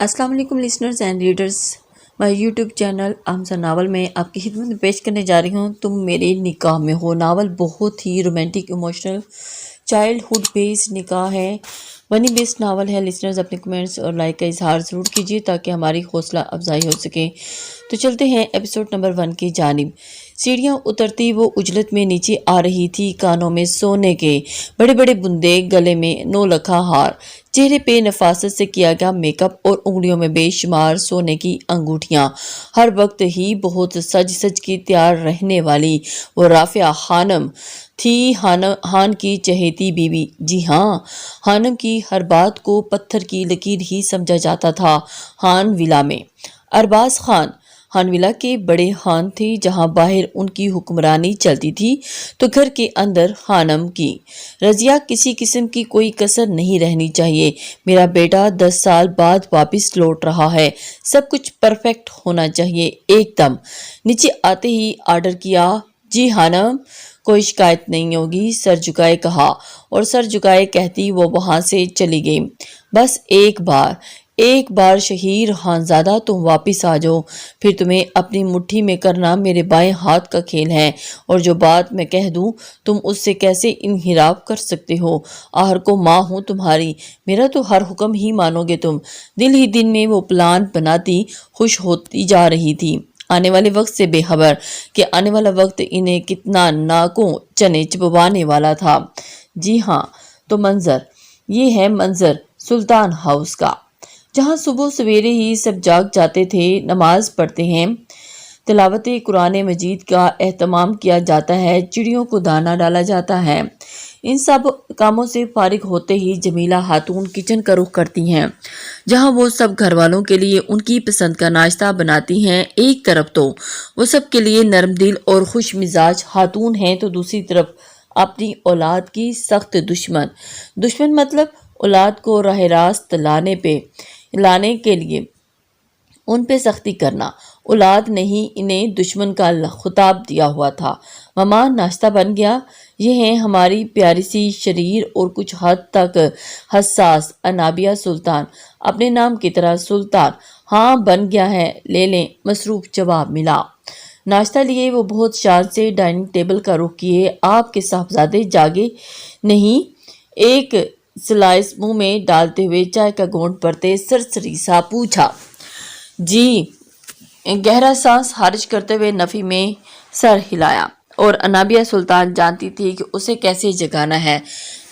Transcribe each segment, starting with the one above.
अस्सलाम वालेकुम listeners and readers. My YouTube channel हमसा नावल में आपकी खिदमत में पेश करने जा रही हूँ तुम मेरे निकाह में हो। नावल बहुत ही रोमांटिक इमोशनल चाइल्डहुड बेस्ड निकाह है, फनी बेस्ड नावल है। लिसनर्स अपने कमेंट्स और लाइक का इजहार ज़रूर कीजिए ताकि हमारी हौसला अफजाई हो सके। तो चलते हैं एपिसोड नंबर 1 की जानिब। सीढ़ियाँ उतरती वो उजलत में नीचे आ रही थी, कानों में सोने के बड़े बड़े बुंदे, गले में नौलखा हार, चेहरे पे नफासत से किया गया मेकअप और उंगलियों में बेशुमार सोने की अंगूठियां। हर वक्त ही बहुत सज सज के तैयार रहने वाली वो राफिया खानम थी, हान की चहेती बीवी। जी हाँ, हानम की हर बात को पत्थर की लकीर ही समझा जाता था। हान विला में अरबाज खान हानविला के बड़े खान थे, जहां बाहर उनकी हुक्मरानी चलती थी तो घर के अंदर खानम की रजिया किसी किस्म की कोई कसर नहीं रहनी चाहिए। मेरा बेटा 10 साल बाद वापस लौट रहा है, सब कुछ परफेक्ट होना चाहिए एकदम। नीचे आते ही आर्डर किया, जी हानम कोई शिकायत नहीं होगी, सर झुकाए कहा और सर झुकाए कहती वो वहां से चली गई। बस एक बार शहीर खानजादा तुम वापिस आ जाओ, फिर तुम्हें अपनी मुट्ठी में करना मेरे बाएं हाथ का खेल है, और जो बात मैं कह दूं तुम उससे कैसे इनहिराफ कर सकते हो। आहर को माँ हूँ तुम्हारी, मेरा तो हर हुक्म ही मानोगे तुम। दिल ही दिन में वो प्लान बनाती खुश होती जा रही थी, आने वाले वक्त से बेखबर कि आने वाला वक्त इन्हें कितना नाकों चने चिपवाने वाला था। जी हाँ, तो ये है मंजर सुल्तान हाउस का, जहाँ सुबह सवेरे ही सब जाग जाते थे, नमाज पढ़ते हैं, तिलावत कुरान मजीद का एहतमाम किया जाता है, चिड़ियों को दाना डाला जाता है। इन सब कामों से फारिग होते ही जमीला खातून किचन का रुख करती हैं, जहां वो सब घर वालों के लिए उनकी पसंद का नाश्ता बनाती हैं। एक तरफ तो वो सब के लिए नरम दिल और खुश मिजाज खातून हैं, तो दूसरी तरफ अपनी औलाद की सख्त दुश्मन मतलब औलाद को राह रास्त लाने के लिए उन पे सख्ती करना। औलाद ने ही इन्हें दुश्मन का खुताब दिया हुआ था। मामा नाश्ता बन गया। ये है हमारी प्यारी सी शरीर और कुछ हद तक हसास अनाबिया सुल्तान, अपने नाम की तरह सुल्तान। हाँ बन गया है, ले लें, मसरूफ जवाब मिला। नाश्ता लिए वो बहुत शान से डाइनिंग टेबल का रुख किए। आपके साहबजादे जागे नहीं? एक स्लाइस मुंह में डालते हुए चाय का घोंट भरते सरसरी सा पूछा। जी, गहरा सांस खारिज करते हुए नफी में सर हिलाया, और अनाबिया सुल्तान जानती थी कि उसे कैसे जगाना है।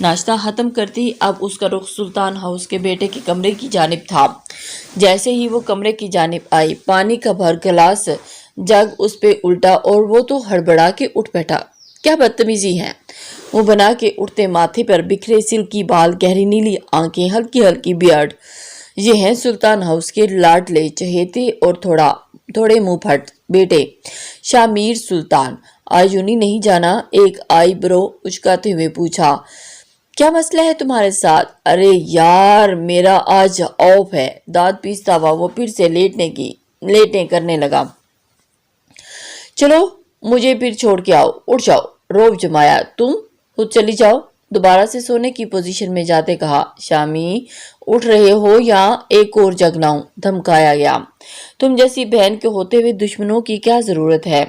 नाश्ता खत्म करती अब उसका रुख सुल्तान हाउस के बेटे के कमरे की जानिब था। जैसे ही वो कमरे की जानिब आई, पानी का भर गिलास जग उस पे उल्टा और वो तो हड़बड़ा के उठ बैठा। क्या बदतमीजी है। वो बना के उठते माथे पर बिखरे सिल्की बाल, गहरी नीली आंखें, हल्की हल्की बियर्ड। ये हैं सुल्तान हाउस के लाडले चहेते और थोड़े मुंहफट बेटे शामिर सुल्तान। आज यूं नहीं जाना, एक आईब्रो उचकाते हुए पूछा, क्या मसला है तुम्हारे साथ? अरे यार मेरा आज ऑफ है, दांत पीसता हुआ वो फिर से लेटने करने लगा। चलो मुझे फिर छोड़ के आओ, उठ जाओ, रोब जमाया। तुम खुद चली जाओ, दोबारा से सोने की पोजीशन में जाते कहा। शामी उठ रहे हो या एक और जगलाऊं? धमकाया गया। तुम जैसी बहन के होते हुए दुश्मनों की क्या जरूरत है।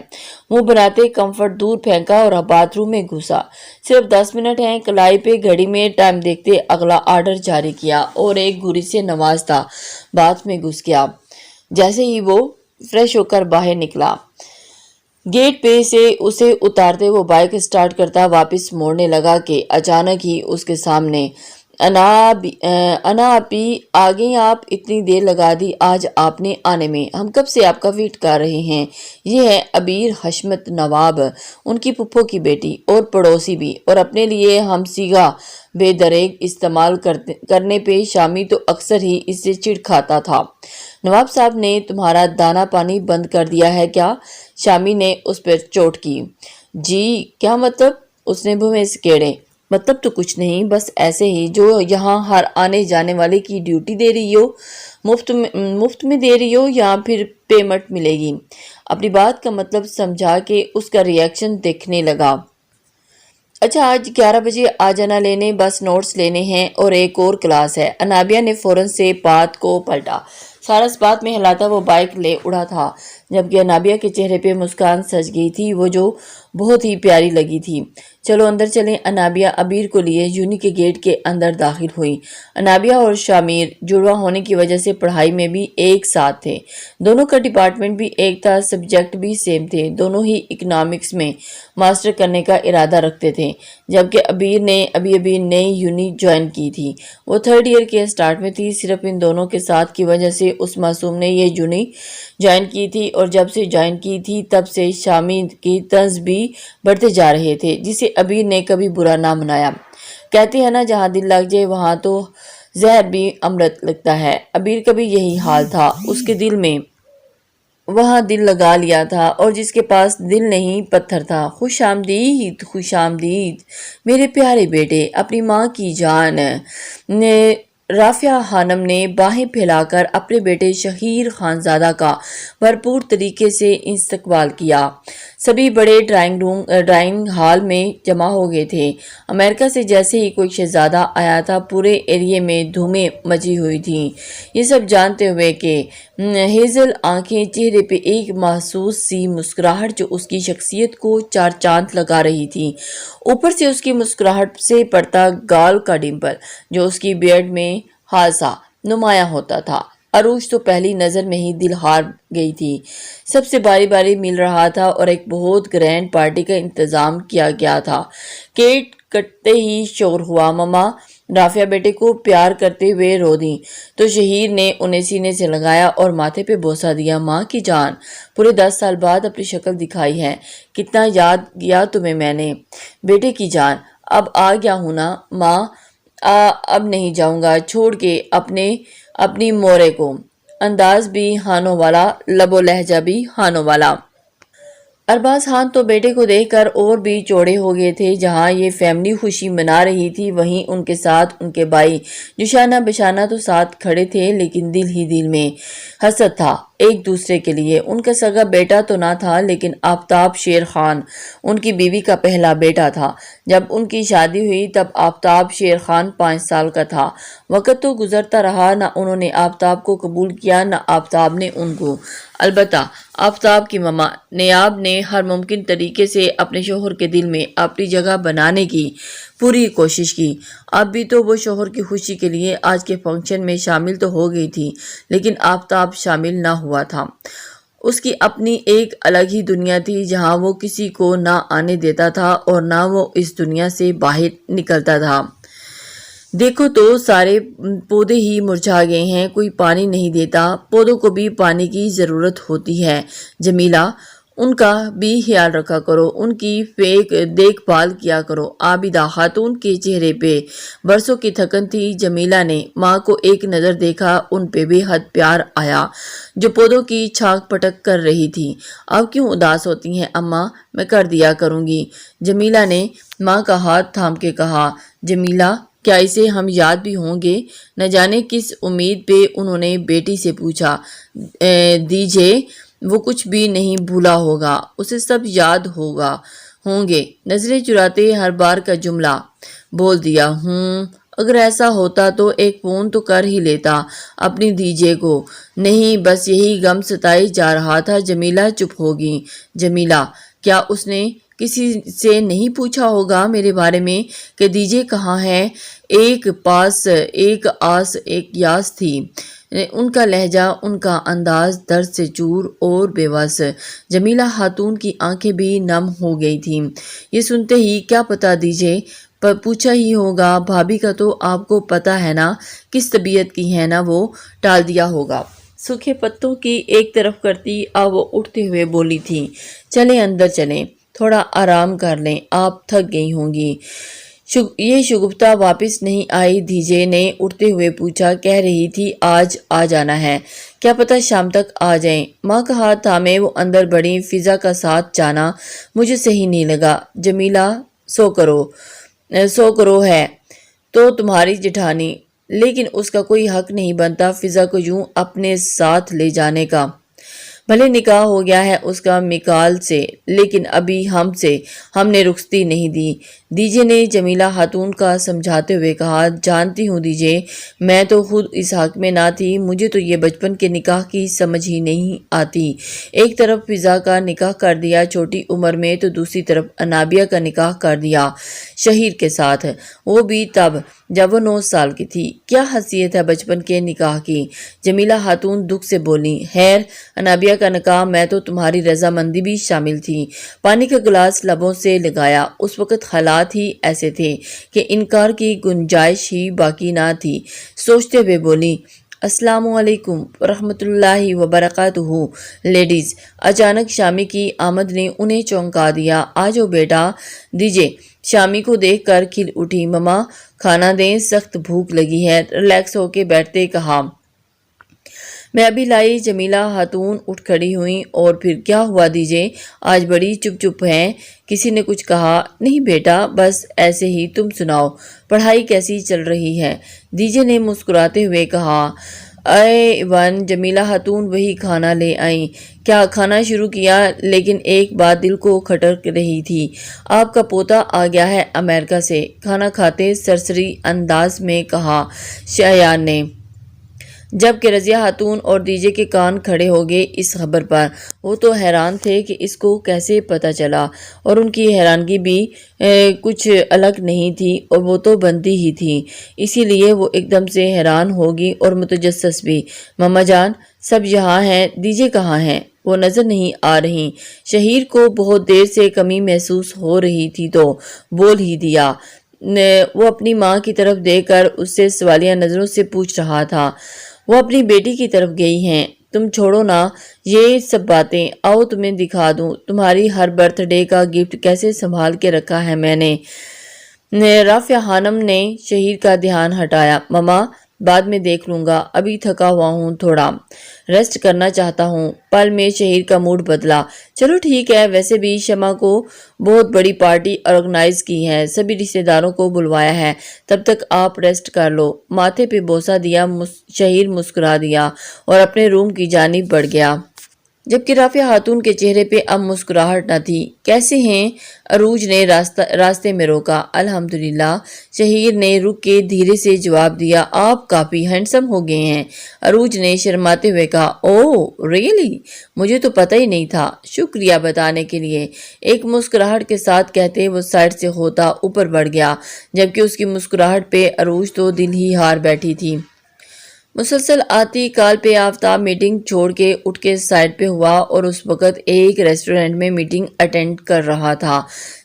मुंह बनाते कंफर्ट दूर फेंका और अब बाथरूम में घुसा। सिर्फ 10 मिनट हैं, कलाई पे घड़ी में टाइम देखते अगला आर्डर जारी किया और एक घुरी से नवाजता बाथ में घुस गया। जैसे ही वो फ्रेश होकर बाहर निकला, गेट पे से उसे उतारते वो बाइक स्टार्ट करता वापस मोड़ने लगा कि अचानक ही उसके सामने अना आपी आ गई। आप इतनी देर लगा दी आज आपने आने में, हम कब से आपका वेट कर रहे हैं। ये है अबीर हशमत नवाब, उनकी पुप्पो की बेटी और पड़ोसी भी, और अपने लिए हम सीगा बेदरेग इस्तेमाल करने पे शामी तो अक्सर ही इससे चिढ़ खाता था। नवाब साहब ने तुम्हारा दाना पानी बंद कर दिया है क्या? शामी ने उस पर चोट की। जी क्या मतलब? उसने भुवें सकेड़े। मतलब तो कुछ नहीं, बस ऐसे ही, जो यहाँ हर आने जाने वाले की ड्यूटी दे रही हो, मुफ्त में दे रही हो या फिर पेमेंट मिलेगी। अपनी बात का मतलब समझा के उसका रिएक्शन देखने लगा। अच्छा आज 11 बजे आ जाना लेने, बस नोट्स लेने हैं और एक और क्लास है। अनाबिया ने फौरन से बात को पलटा। सारा इस बात में हिलाता वो बाइक ले उड़ा था, जबकि अनाबिया के चेहरे पे मुस्कान सज गई थी, वो जो बहुत ही प्यारी लगी थी। चलो अंदर चलें। अनाबिया अबीर को लिए यूनी के गेट के अंदर दाखिल हुई। अनाबिया और शामिर जुड़वा होने की वजह से पढ़ाई में भी एक साथ थे। दोनों का डिपार्टमेंट भी एक था, सब्जेक्ट भी सेम थे। दोनों ही इकोनॉमिक्स में मास्टर करने का इरादा रखते थे, जबकि अबीर ने अभी अभी नई यूनी ज्वाइन की थी। वो थर्ड ईयर के स्टार्ट में थी। सिर्फ इन दोनों के साथ की वजह से उस मासूम ने ये यूनी ज्वाइन की थी, और जब से ज्वाइन की थी तब से शामिर की तंज भी बढ़ते जा रहे थे, जिसे अबीर ने कभी बुरा ना मनाया। कहते हैं ना, जहाँ दिल लग जाए वहाँ तो जहर भी अमृत लगता है। अबीर का भी यही हाल था। उसके दिल में वहाँ दिल लगा लिया था, और जिसके पास दिल नहीं पत्थर था। खुश आमदीद, खुश आमदीद मेरे प्यारे बेटे, अपनी माँ की जान ने राफिया खानम ने बाहें फैलाकर अपने बेटे शहीर खानजादा का भरपूर तरीके से इस्तकबाल किया। सभी बड़े ड्राइंग हॉल में जमा हो गए थे। अमेरिका से जैसे ही कोई शहजादा आया था, पूरे एरिया में धूमें मची हुई थी। ये सब जानते हुए कि हेजल आंखें, चेहरे पे एक महसूस सी मुस्कुराहट जो उसकी शख्सियत को चार चांद लगा रही थी। ऊपर से उसकी मुस्कुराहट से पड़ता गाल का डिंपल जो उसकी बियर्ड में खासा नुमाया होता था। अरूज तो पहली नज़र में ही दिल हार गई थी। सबसे बारी बारी मिल रहा था और एक बहुत ग्रैंड पार्टी का इंतज़ाम किया गया था। केक कटते ही शोर हुआ। मम्मा राफिया बेटे को प्यार करते हुए रो दी तो शहीर ने उन्हें सीने से लगाया और माथे पे बोसा दिया। माँ की जान, पूरे 10 साल बाद अपनी शक्ल दिखाई है। कितना याद किया तुम्हें मैंने। बेटे की जान, अब आ गया हूं ना माँ, अब नहीं जाऊंगा छोड़ के अपनी मोरे को। अंदाज भी हानों वाला, लबो लहजा भी हानों वाला। अरबाज खान तो बेटे को देखकर और भी चौड़े हो गए थे। जहां ये फैमिली खुशी मना रही थी, वहीं उनके साथ उनके भाई जुशाना बिशाना तो साथ खड़े थे, लेकिन दिल ही दिल में हसद था एक दूसरे के लिए। उनका सगा बेटा तो ना था, लेकिन आफ्ताब शेर खान उनकी बीवी का पहला बेटा था। जब उनकी शादी हुई तब आफ्ताब शेर खान 5 साल का था। वक्त तो गुजरता रहा, ना उन्होंने आफ्ताब को कबूल किया, ना आफ्ताब ने उनको। अलबत्ता आफ्ताब की ममा नेयाब ने हर मुमकिन तरीके से अपने शोहर के दिल में अपनी जगह बनाने की पूरी कोशिश की। अब भी तो वो शोहर की खुशी के लिए आज के फंक्शन में शामिल तो हो गई थी, लेकिन आफ्ताब शामिल ना हुआ था। उसकी अपनी एक अलग ही दुनिया थी, जहां वो किसी को ना आने देता था और ना वो इस दुनिया से बाहर निकलता था। देखो तो सारे पौधे ही मुरझा गए हैं, कोई पानी नहीं देता। पौधों को भी पानी की ज़रूरत होती है जमीला, उनका भी ख्याल रखा करो, उनकी फेक देखभाल किया करो। आबिदा खातून के चेहरे पे बरसों की थकन थी। जमीला ने माँ को एक नज़र देखा, उन पे बेहद प्यार आया जो पौधों की छाक पटक कर रही थी। अब क्यों उदास होती हैं अम्मा, मैं कर दिया करूँगी, जमीला ने माँ का हाथ थाम के कहा। जमीला, क्या इसे हम याद भी होंगे? न जाने किस उम्मीद पे उन्होंने बेटी से पूछा। दीजिए, वो कुछ भी नहीं भूला होगा, उसे सब याद होंगे। नजरें चुराते हर बार का जुमला बोल दिया। अगर ऐसा होता तो एक फोन तो कर ही लेता अपनी दीजिए को। नहीं, बस यही गम सताई जा रहा था। जमीला चुप होगी। जमीला, क्या उसने किसी से नहीं पूछा होगा मेरे बारे में कि दीजिए कहाँ है? एक पास एक आस एक यास थी। उनका लहजा, उनका अंदाज दर्द से चूर और बेबस। जमीला खातून की आंखें भी नम हो गई थीं। ये सुनते ही क्या पता दीजिए पर पूछा ही होगा। भाभी का तो आपको पता है ना किस तबीयत की है ना, वो टाल दिया होगा। सूखे पत्तों की एक तरफ करती अब वो उठते हुए बोली थी, चलें अंदर चलें, थोड़ा आराम कर लें, आप थक गई होंगी। ये शुगुफ्ता वापस नहीं आई। धीजे ने उठते हुए पूछा। कह रही थी आज आ जाना है, क्या पता शाम तक आ जाएं। माँ का हाथ थामे वो अंदर बढ़ी। फिजा का साथ जाना मुझे सही नहीं लगा। जमीला, सो करो है तो तुम्हारी जेठानी, लेकिन उसका कोई हक नहीं बनता फिजा को यूं अपने साथ ले जाने का। بھلے نکاح ہو گیا ہے اس کا میکال سے، لیکن ابھی ہم نے رخصتی نہیں دی۔ دیجے نے جمیلہ خاتون کا سمجھاتے ہوئے کہا، جانتی ہوں دیجے، میں تو خود اس حق میں نہ تھی، مجھے تو یہ بچپن کے نکاح کی سمجھ ہی نہیں آتی۔ ایک طرف فضا کا نکاح کر دیا چھوٹی عمر میں، تو دوسری طرف انابیہ کا نکاح کر دیا شہیر کے ساتھ، وہ بھی تب جب وہ 9 سال کی تھی۔ کیا حیثیت ہے بچپن کے نکاح کی؟ جمیلہ خاتون دکھ سے بولی، خیر انابیہ کا نکاح میں تو تمہاری رضامندی بھی شامل تھی۔ پانی کا گلاس لبوں سے لگایا، اس وقت حالات ہی ایسے تھے کہ انکار کی گنجائش ہی باقی نہ تھی۔ سوچتے ہوئے بولی، السلام علیکم ورحمۃ اللہ وبرکاتہ لیڈیز۔ اچانک شامی کی آمد نے انہیں چونکا دیا۔ آجو بیٹا۔ دیجے شامی کو دیکھ کر کھل اٹھی، مما کھانا دیں، سخت بھوک لگی ہے۔ ریلیکس ہو کے بیٹھتے کہا، میں ابھی لائی۔ جمیلہ خاتون اٹھ کھڑی ہوئیں، اور پھر کیا ہوا دیجے، آج بڑی چپ ہیں، کسی نے کچھ کہا؟ نہیں بیٹا، بس ایسے ہی، تم سناؤ، پڑھائی کیسی چل رہی ہے؟ دیجے نے مسکراتے ہوئے کہا، A1۔ جمیلہ خاتون وہی کھانا لے آئیں۔ کیا کھانا شروع کیا، لیکن ایک بات دل کو کھٹک رہی تھی، آپ کا پوتا آ گیا ہے امریکہ سے۔ کھانا کھاتے سرسری انداز میں کہا شایان نے، جبکہ رضیہ خاتون اور دیجے کے کان کھڑے ہو گئے اس خبر پر۔ وہ تو حیران تھے کہ اس کو کیسے پتہ چلا، اور ان کی حیرانگی بھی کچھ الگ نہیں تھی، اور وہ تو بنتی ہی تھی، اسی لیے وہ ایک دم سے حیران ہوگی اور متجسس بھی۔ ماما جان سب یہاں ہیں، دیجے کہاں ہیں؟ وہ نظر نہیں آ رہی۔ شہیر کو بہت دیر سے کمی محسوس ہو رہی تھی تو بول ہی دیا۔ وہ اپنی ماں کی طرف دیکھ کر اس سے سوالیہ نظروں سے پوچھ رہا تھا، وہ اپنی بیٹی کی طرف گئی ہیں۔ تم چھوڑو نا یہ سب باتیں، آؤ تمہیں دکھا دوں تمہاری ہر برتھ ڈے کا گفٹ کیسے سنبھال کے رکھا ہے میں نے۔ رافعہ خانم نے شہیر کا دھیان ہٹایا، مما بعد میں دیکھ لوں گا، ابھی تھکا ہوا ہوں، تھوڑا ریسٹ کرنا چاہتا ہوں۔ پل میں شہیر کا موڈ بدلا، چلو ٹھیک ہے، ویسے بھی شمع کو بہت بڑی پارٹی آرگنائز کی ہے، سبھی رشتہ داروں کو بلوایا ہے، تب تک آپ ریسٹ کر لو۔ ماتھے پہ بوسہ دیا شہیر مسکرا دیا اور اپنے روم کی جانب بڑھ گیا، جبکہ رافعہ خاتون کے چہرے پہ اب مسکراہٹ نہ تھی۔ کیسے ہیں؟ عروج نے راستے میں روکا۔ الحمدللہ، شہیر نے رک کے دھیرے سے جواب دیا، آپ کافی ہینڈسم ہو گئے ہیں۔ عروج نے شرماتے ہوئے کہا، اوہ ریئلی، مجھے تو پتہ ہی نہیں تھا، شکریہ بتانے کے لیے۔ ایک مسکراہٹ کے ساتھ کہتے وہ سائڈ سے ہوتا اوپر بڑھ گیا، جبکہ اس کی مسکراہٹ پہ عروج تو دل ہی ہار بیٹھی تھی۔ مسلسل آتی کال پہ آفتاب میٹنگ چھوڑ کے اٹھ کے سائڈ پہ ہوا، اور اس وقت ایک ریسٹورنٹ میں میٹنگ اٹینڈ کر رہا تھا۔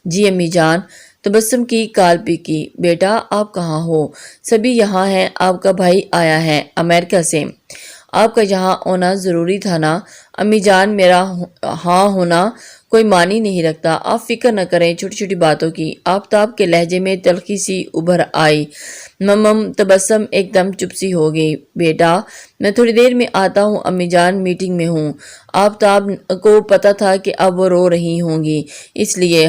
جی امی جان، تبسم کی کال پہ کی، بیٹا آپ کہاں ہو؟ سبھی یہاں ہیں، آپ کا بھائی آیا ہے امریکہ سے، آپ کا یہاں ہونا ضروری تھا نا؟ امی جان میرا ہاں ہونا کوئی معنی نہیں رکھتا، آپ فکر نہ کریں چھوٹی چھوٹی باتوں کی۔ آفتاب کے لہجے میں تلخی سی ابھر آئی۔ تبسم ایک دم چپ سی ہو گئی۔ بیٹا میں تھوڑی دیر میں آتا ہوں امی جان، میٹنگ میں ہوں۔ آفتاب کو پتا تھا کہ اب وہ رو رہی ہوں گی، اس لیے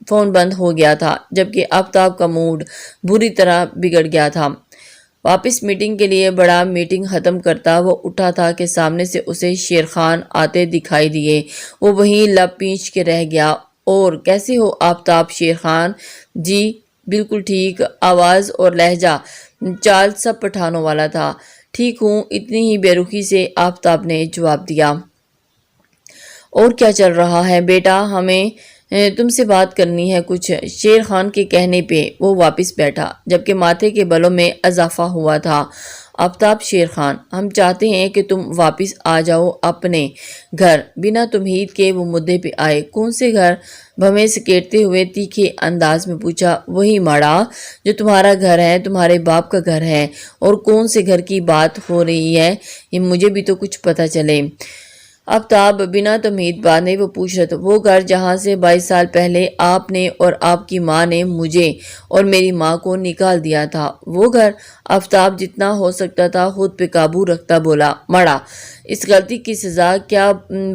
فون بند ہو گیا تھا، جبکہ آفتاب کا موڈ بری طرح بگڑ گیا تھا۔ واپس میٹنگ کے لیے بڑا میٹنگ ختم کرتا وہ اٹھا تھا کہ سامنے سے اسے شیرخان آتے دکھائی دیے۔ وہ وہیں لب پیچ کے رہ گیا۔ اور کیسے ہو آفتاب؟ شیرخان جی بالکل ٹھیک، آواز اور لہجہ چال سب پٹھانوں والا تھا۔ ٹھیک ہوں، اتنی ہی بے رخی سے آفتاب نے جواب دیا۔ اور کیا چل رہا ہے بیٹا؟ ہمیں تم سے بات کرنی ہے کچھ۔ شیر خان کے کہنے پہ وہ واپس بیٹھا، جبکہ ماتھے کے بلوں میں اضافہ ہوا تھا۔ آفتاب، شیر خان ہم چاہتے ہیں کہ تم واپس آ جاؤ اپنے گھر۔ بنا تمہید کے وہ مدعے پہ آئے۔ کون سے گھر؟ بھویں سکیڑتے ہوئے تیکھے انداز میں پوچھا۔ وہی ماڑا جو تمہارا گھر ہے، تمہارے باپ کا گھر ہے۔ اور کون سے گھر کی بات ہو رہی ہے، یہ مجھے بھی تو کچھ پتہ چلے۔ آفتاب بنا تمہید باندھے وہ پوچھ رہا تھا، وہ گھر جہاں سے 22 سال پہلے آپ نے اور آپ کی ماں نے مجھے اور میری ماں کو نکال دیا تھا، وہ گھر۔ آفتاب جتنا ہو سکتا تھا خود پہ قابو رکھتا بولا، مڑا اس غلطی کی سزا کیا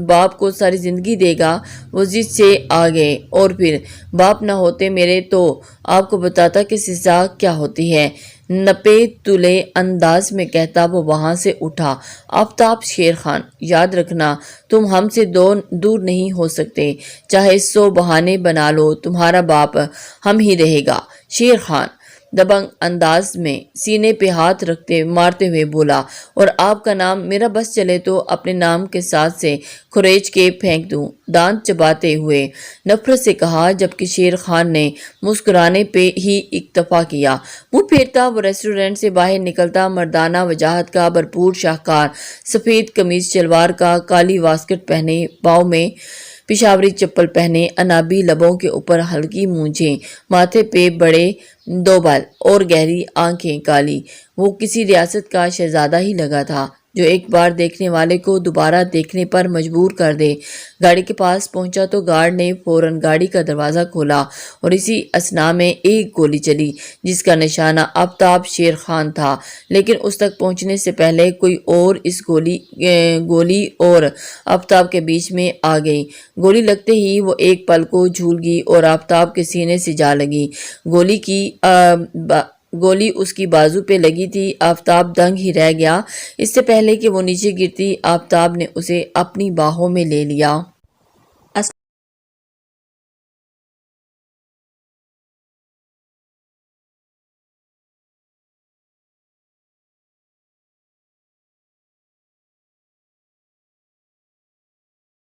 باپ کو ساری زندگی دے گا؟ وہ ضد سے آ گئے، اور پھر باپ نہ ہوتے میرے تو آپ کو بتاتا کہ سزا کیا ہوتی ہے۔ نپے تلے انداز میں کہتا وہ وہاں سے اٹھا۔ آفتاب شیر خان، یاد رکھنا تم ہم سے دور نہیں ہو سکتے، چاہے 100 بہانے بنا لو، تمہارا باپ ہم ہی رہے گا۔ شیر خان دبنگ انداز میں سینے پہ ہاتھ مارتے ہوئے بولا، اور آپ کا نام میرا بس چلے تو اپنے نام کے ساتھ سے کھریچ کے پھینک دوں، دانت چباتے ہوئے نفرت سے کہا، جبکہ شیر خان نے مسکرانے پہ ہی اکتفا کیا۔ منہ پھیرتا وہ ریسٹورنٹ سے باہر نکلتا، مردانہ وجاہت کا بھرپور شاہکار، سفید قمیض شلوار کا، کالی واسکٹ پہنے، پاؤں میں پشاوری چپل پہنے، انابی لبوں کے اوپر ہلکی مونچھیں، ماتھے پہ بڑے 2 بال اور گہری آنکھیں کالی۔ وہ کسی ریاست کا شہزادہ ہی لگا تھا جو ایک بار دیکھنے والے کو دوبارہ دیکھنے پر مجبور کر دے۔ گاڑی کے پاس پہنچا تو گارڈ نے فوراً گاڑی کا دروازہ کھولا اور اسی اثنا میں ایک گولی چلی جس کا نشانہ آفتاب شیر خان تھا، لیکن اس تک پہنچنے سے پہلے کوئی اور اس گولی اور آفتاب کے بیچ میں آ گئی۔ گولی لگتے ہی وہ ایک پل کو جھول گئی اور آفتاب کے سینے سے جا لگی۔ گولی اس کی بازو پہ لگی تھی۔ آفتاب دنگ ہی رہ گیا۔ اس سے پہلے کہ وہ نیچے گرتی، آفتاب نے اسے اپنی باہوں میں لے لیا۔